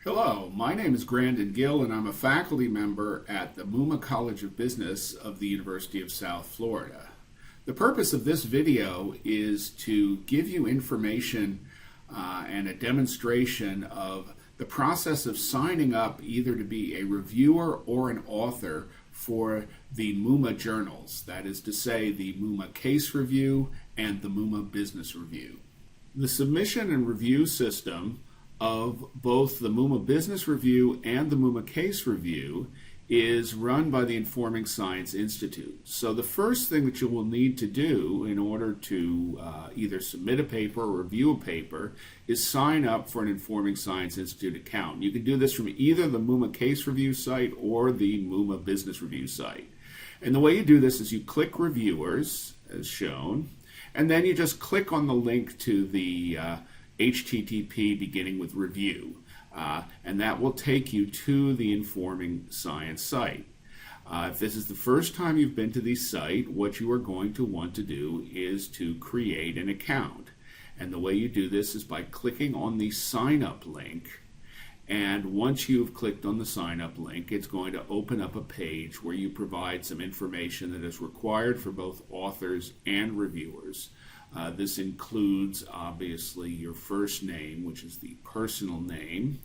Hello, my name is Grandin Gill and I'm a faculty member at the Muma College of Business of the University of South Florida. The purpose of this video is to give you information and a demonstration of the process of signing up either to be a reviewer or an author for the Muma Journals, that is to say the Muma Case Review and the Muma Business Review. The submission and review system of both the Muma Business Review and the Muma Case Review is run by the Informing Science Institute. So the first thing that you will need to do in order to either submit a paper or review a paper is sign up for an Informing Science Institute account. You can do this from either the Muma Case Review site or the Muma Business Review site. And the way you do this is you click Reviewers, as shown, and then you just click on the link to the HTTP beginning with review, and that will take you to the Informing Science site. If this is the first time you've been to the site, what you are going to want to do is to create an account. And the way you do this is by clicking on the sign up link. And once you've clicked on the sign up link, it's going to open up a page where you provide some information that is required for both authors and reviewers. This includes, obviously, your first name, which is the personal name.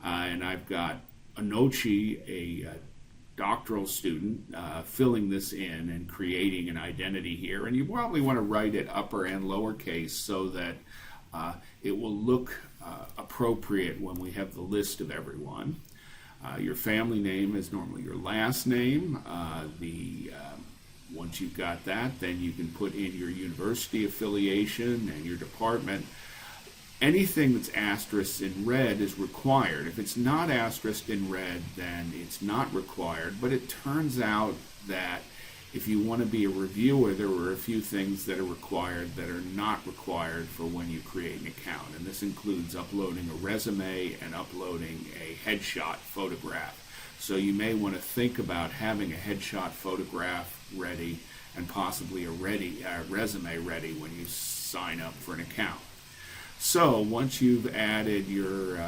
And I've got Anochi, a doctoral student, filling this in and creating an identity here. And you probably want to write it upper and lowercase so that it will look appropriate when we have the list of everyone. Your family name is normally your last name. Once you've got that, then you can put in your university affiliation and your department. Anything that's asterisked in red is required. If it's not asterisked in red, then it's not required. But it turns out that if you want to be a reviewer, there were a few things that are required that are not required for when you create an account. And this includes uploading a resume and uploading a headshot photograph. So you may want to think about having a headshot photograph ready and possibly a resume ready when you sign up for an account. So once you've added your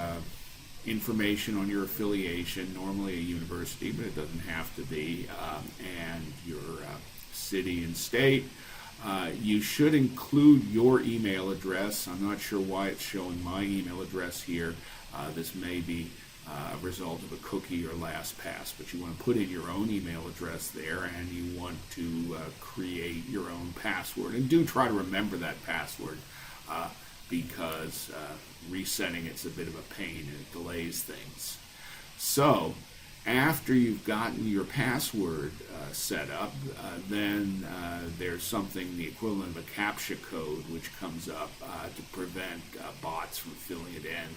information on your affiliation, normally a university, but it doesn't have to be, and your city and state, you should include your email address. I'm not sure why it's showing my email address here. This may be a result of a cookie or LastPass, but you want to put in your own email address there, and you want to create your own password. And do try to remember that password because resetting it's a bit of a pain and it delays things. So after you've gotten your password set up, then there's something, the equivalent of a CAPTCHA code, which comes up to prevent bots from filling it in.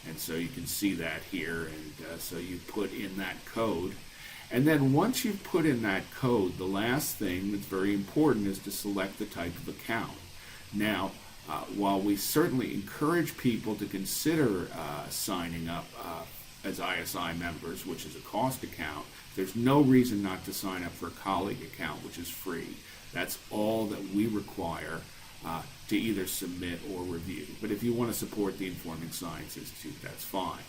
And so you can see that here, and so you put in that code. And then once you've put in that code, the last thing that's very important is to select the type of account. Now, while we certainly encourage people to consider signing up as ISI members, which is a cost account, there's no reason not to sign up for a colleague account, which is free. That's all that we require to either submit or review. But if you want to support the Informing Science Institute, that's fine.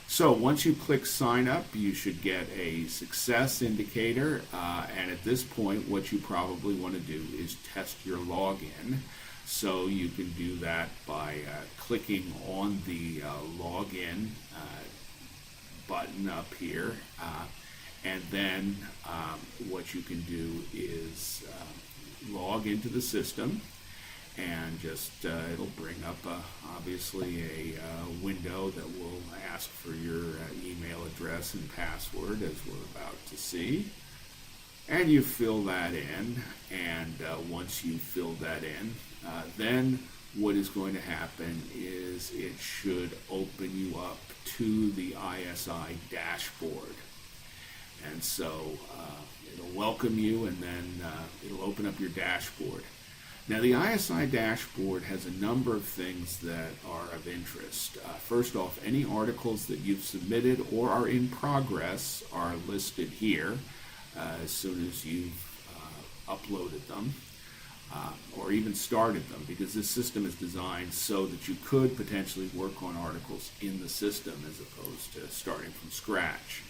So once you click sign up, you should get a success indicator, and at this point what you probably want to do is test your login. So you can do that by clicking on the login button up here, and then what you can do is log into the system. And just it'll bring up obviously a window that will ask for your email address and password, as we're about to see. And you fill that in, and once you fill that in, then what is going to happen is it should open you up to the ISI dashboard. And so it'll welcome you, and then it'll open up your dashboard. Now, the ISI dashboard has a number of things that are of interest. First off, any articles that you've submitted or are in progress are listed here as soon as you've uploaded them. or even started them, because this system is designed so that you could potentially work on articles in the system as opposed to starting from scratch.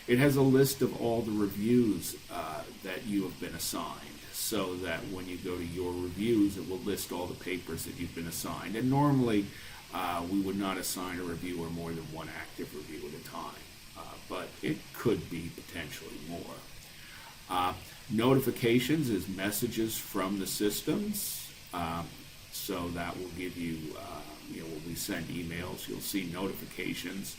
It has a list of all the reviews that you have been assigned, so that when you go to your reviews, it will list all the papers that you've been assigned. And normally, we would not assign a reviewer more than one active review at a time, but it could be potentially more. Notifications is messages from the systems, so that will give you, when we send emails, you'll see notifications.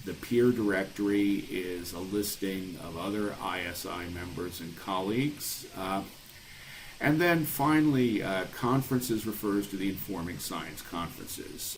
The peer directory is a listing of other ISI members and colleagues. And then finally, conferences refers to the Informing Science conferences.